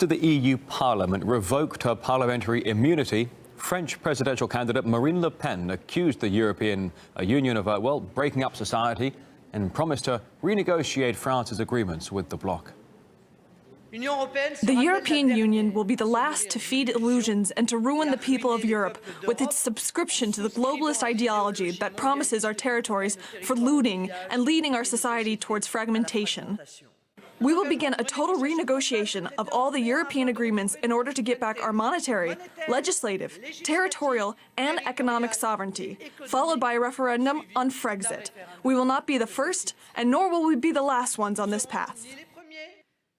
After the EU Parliament revoked her parliamentary immunity, French presidential candidate Marine Le Pen accused the European Union of, breaking up society and promised to renegotiate France's agreements with the bloc. The European Union will be the last to feed illusions and to ruin the people of Europe with its subscription to the globalist ideology that promises our territories for looting and leading our society towards fragmentation. We will begin a total renegotiation of all the European agreements in order to get back our monetary, legislative, territorial, and economic sovereignty, followed by a referendum on Frexit. We will not be the first, and nor will we be the last ones on this path.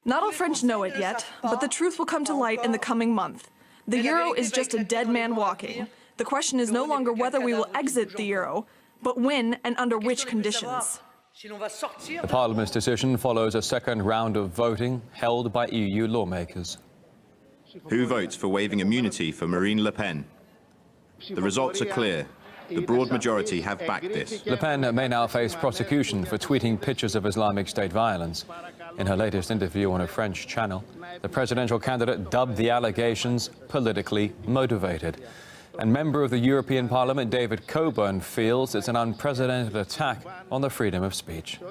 Not all French know it yet, but the truth will come to light in the coming month. The euro is just a dead man walking. The question is no longer whether we will exit the euro, but when and under which conditions. The Parliament's decision follows a second round of voting held by EU lawmakers. Who votes for waiving immunity for Marine Le Pen? The results are clear. The broad majority have backed this. Le Pen may now face prosecution for tweeting pictures of Islamic State violence. In her latest interview on a French channel, the presidential candidate dubbed the allegations politically motivated. And member of the European Parliament David Coburn feels it's an unprecedented attack on the freedom of speech.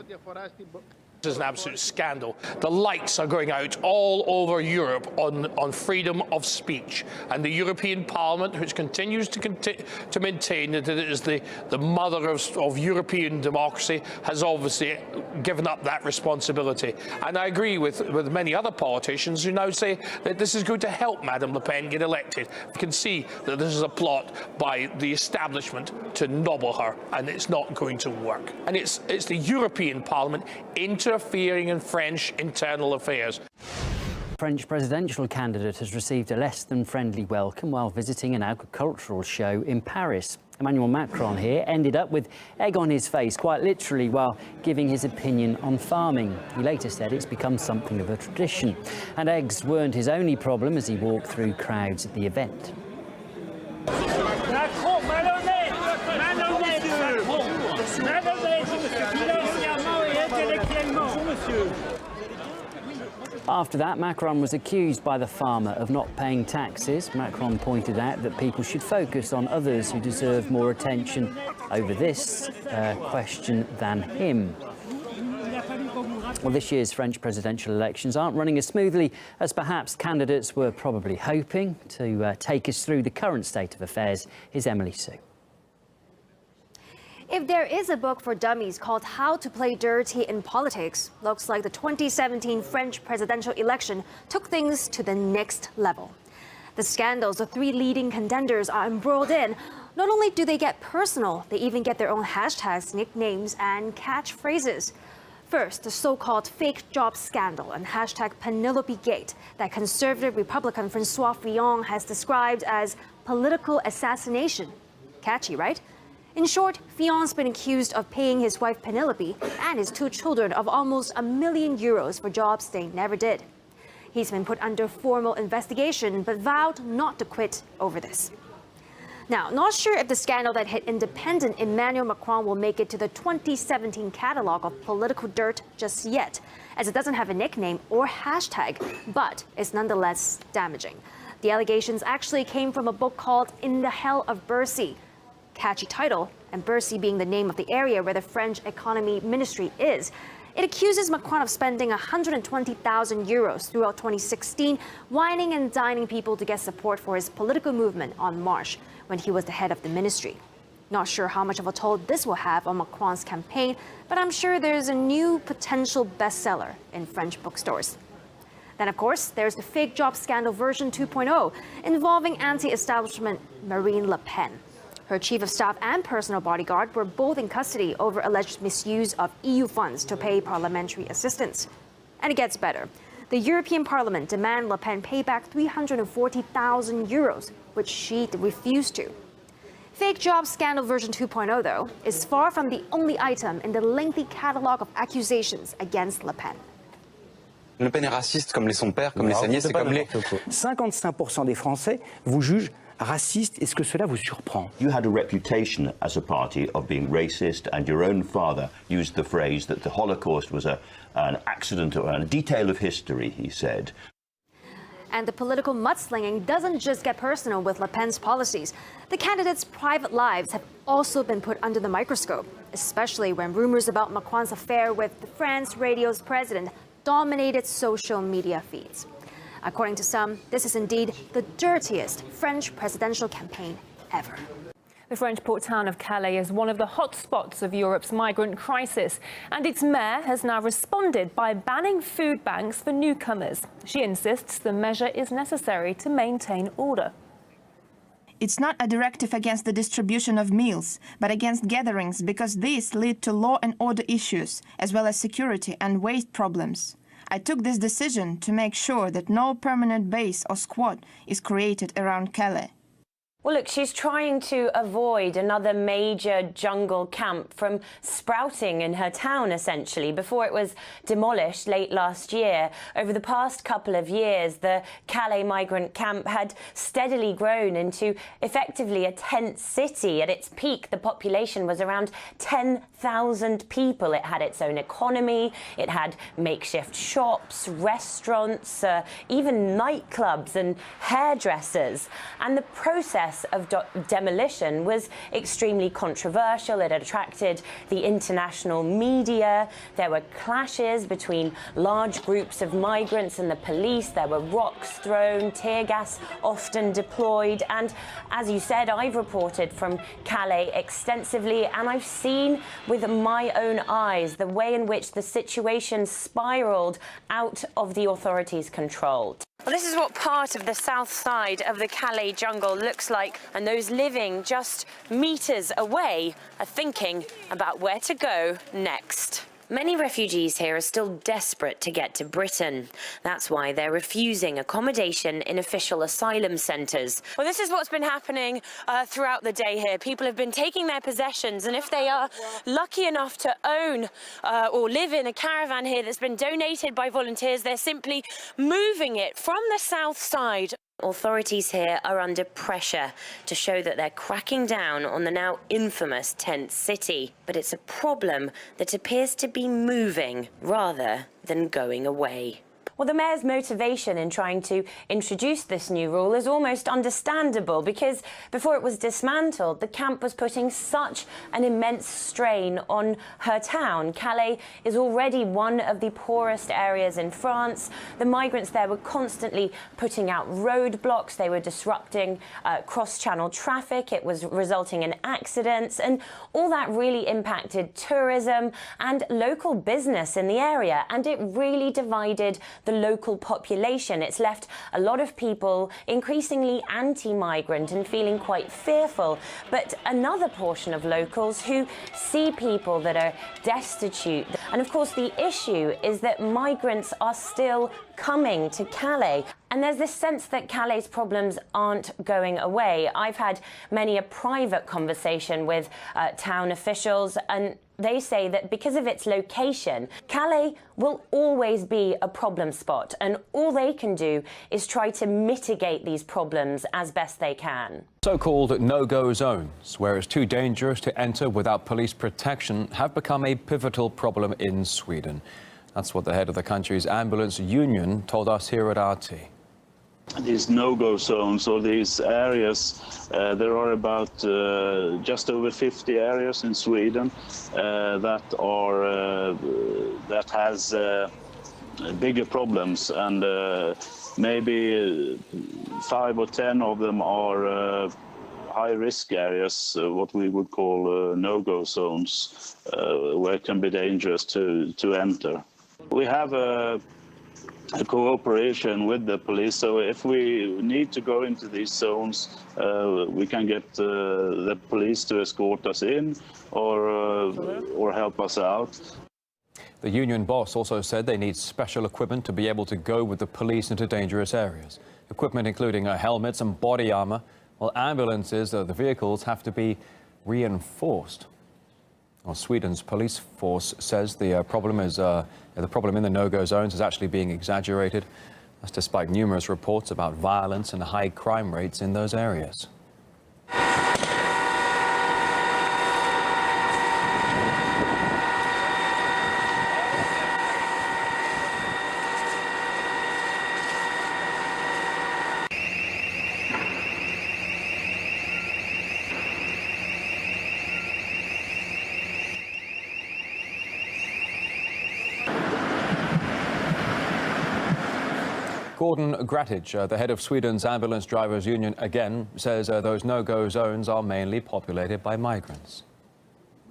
This is an absolute scandal. The lights are going out all over Europe on freedom of speech. And the European Parliament, which continues to maintain that it is the mother of European democracy, has obviously given up that responsibility. And I agree with many other politicians who now say that this is going to help Madame Le Pen get elected. You can see that this is a plot by the establishment to nobble her, and it's not going to work. And it's the European Parliament interfering in French internal affairs. French presidential candidate has received a less than friendly welcome while visiting an agricultural show in Paris. Emmanuel Macron here ended up with egg on his face, quite literally, while giving his opinion on farming. He later said it's become something of a tradition. And eggs weren't his only problem as he walked through crowds at the event. After that, Macron was accused by the farmer of not paying taxes. Macron pointed out that people should focus on others who deserve more attention over this question than him. Well, this year's French presidential elections aren't running as smoothly as perhaps candidates were probably hoping. To take us through the current state of affairs is Emily Sue. If there is a book for dummies called How to Play Dirty in Politics, looks like the 2017 French presidential election took things to the next level. The scandals the three leading contenders are embroiled in, not only do they get personal, they even get their own hashtags, nicknames, and catchphrases. First, the so-called fake job scandal and hashtag Penelope Gate that conservative Republican François Fillon has described as political assassination. Catchy, right? In short, Fillon's been accused of paying his wife Penelope and his two children of almost €1 million for jobs they never did. He's been put under formal investigation but vowed not to quit over this. Now, not sure if the scandal that hit independent Emmanuel Macron will make it to the 2017 catalogue of political dirt just yet, as it doesn't have a nickname or hashtag, but it's nonetheless damaging. The allegations actually came from a book called In the Hell of Bercy. Catchy title, and Bercy being the name of the area where the French Economy Ministry is. It accuses Macron of spending €120,000 throughout 2016, whining and dining people to get support for his political movement on March, when he was the head of the ministry. Not sure how much of a toll this will have on Macron's campaign, but I'm sure there's a new potential bestseller in French bookstores. Then, of course, there's the fake job scandal version 2.0, involving anti-establishment Marine Le Pen. Her chief of staff and personal bodyguard were both in custody over alleged misuse of EU funds to pay parliamentary assistants. And it gets better. The European Parliament demanded Le Pen pay back €340,000, which she refused to. Fake job scandal version 2.0, though, is far from the only item in the lengthy catalogue of accusations against Le Pen. Le Pen est raciste comme son père, comme les Sagnier, c'est comme les... 55% des Français vous jugent raciste. Est-ce que cela vous surprend? You had a reputation as a party of being racist, and your own father used the phrase that the Holocaust was an accident or a detail of history, he said. And the political mudslinging doesn't just get personal with Le Pen's policies. The candidates' private lives have also been put under the microscope, especially when rumors about Macron's affair with the France radio's president dominated social media feeds. According to some, this is indeed the dirtiest French presidential campaign ever. The French port town of Calais is one of the hotspots of Europe's migrant crisis, and its mayor has now responded by banning food banks for newcomers. She insists the measure is necessary to maintain order. It's not a directive against the distribution of meals, but against gatherings, because these lead to law and order issues, as well as security and waste problems. I took this decision to make sure that no permanent base or squad is created around Calais. Well, look, she's trying to avoid another major jungle camp from sprouting in her town, essentially, before it was demolished late last year. Over the past couple of years, the Calais migrant camp had steadily grown into effectively a tent city. At its peak, the population was around 10,000 people. It had its own economy. It had makeshift shops, restaurants, even nightclubs and hairdressers. And the process of demolition was extremely controversial. It attracted the international media. There were clashes between large groups of migrants and the police. There were rocks thrown, tear gas often deployed. And as you said, I've reported from Calais extensively, and I've seen with my own eyes the way in which the situation spiraled out of the authorities' control. Well, this is what part of the south side of the Calais jungle looks like, and those living just meters away are thinking about where to go next. Many refugees here are still desperate to get to Britain. That's why they're refusing accommodation in official asylum centres. Well, this is what's been happening throughout the day here. People have been taking their possessions, and if they are lucky enough to own or live in a caravan here that's been donated by volunteers, they're simply moving it from the south side. Authorities here are under pressure to show that they're cracking down on the now infamous tent city. But it's a problem that appears to be moving rather than going away. Well, the mayor's motivation in trying to introduce this new rule is almost understandable, because before it was dismantled, the camp was putting such an immense strain on her town. Calais is already one of the poorest areas in France. The migrants there were constantly putting out roadblocks. They were disrupting cross-channel traffic. It was resulting in accidents, and all that really impacted tourism and local business in the area, and it really divided the local population. It's left a lot of people increasingly anti-migrant and feeling quite fearful. But another portion of locals who see people that are destitute. And of course, the issue is that migrants are still coming to Calais. And there's this sense that Calais' problems aren't going away. I've had many a private conversation with town officials, and they say that because of its location, Calais will always be a problem spot, and all they can do is try to mitigate these problems as best they can. So-called no-go zones, where it's too dangerous to enter without police protection, have become a pivotal problem in Sweden. That's what the head of the country's ambulance union told us here at RT. These no-go zones, or these areas, there are about just over 50 areas in Sweden that has bigger problems, and maybe 5 or 10 of them are high-risk areas, what we would call no-go zones, where it can be dangerous to enter. We have a cooperation with the police, so if we need to go into these zones, we can get the police to escort us in or help us out. The union boss also said they need special equipment to be able to go with the police into dangerous areas. Equipment including helmets and body armor, while ambulances, the vehicles have to be reinforced. Well, Sweden's police force says the problem in the no-go zones is actually being exaggerated. That's despite numerous reports about violence and high crime rates in those areas. Gordon Grattage, the head of Sweden's ambulance drivers union, again says those no-go zones are mainly populated by migrants.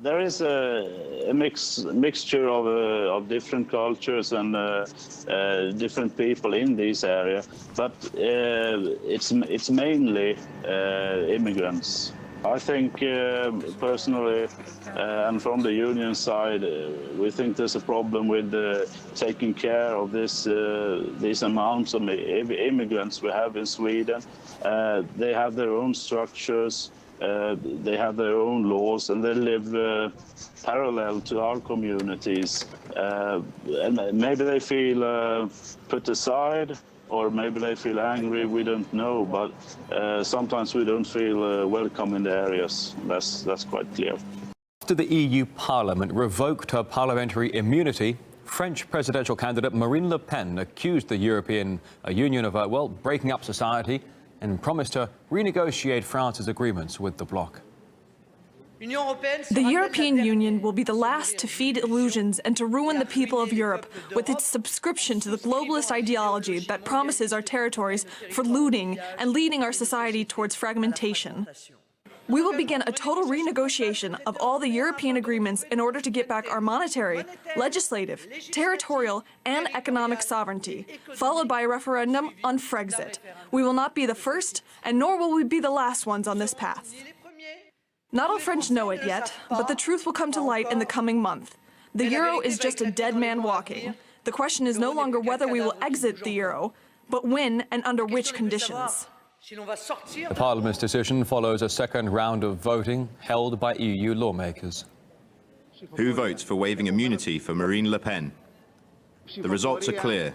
There is a mixture of different cultures and different people in this area, but it's mainly immigrants. I think personally, and from the union side, we think there's a problem with taking care of these amounts of immigrants we have in Sweden. They have their own structures. They have their own laws, and they live parallel to our communities. And maybe they feel put aside, or maybe they feel angry, we don't know, but sometimes we don't feel welcome in the areas. That's quite clear. After the EU Parliament revoked her parliamentary immunity, French presidential candidate Marine Le Pen accused the European Union of, breaking up society, and promised to renegotiate France's agreements with the bloc. The European Union will be the last to feed illusions and to ruin the people of Europe with its subscription to the globalist ideology that promises our territories for looting and leading our society towards fragmentation. We will begin a total renegotiation of all the European agreements in order to get back our monetary, legislative, territorial, and economic sovereignty, followed by a referendum on Frexit. We will not be the first, and nor will we be the last ones on this path. Not all French know it yet, but the truth will come to light in the coming month. The euro is just a dead man walking. The question is no longer whether we will exit the euro, but when and under which conditions. The Parliament's decision follows a second round of voting held by EU lawmakers. Who votes for waiving immunity for Marine Le Pen? The results are clear.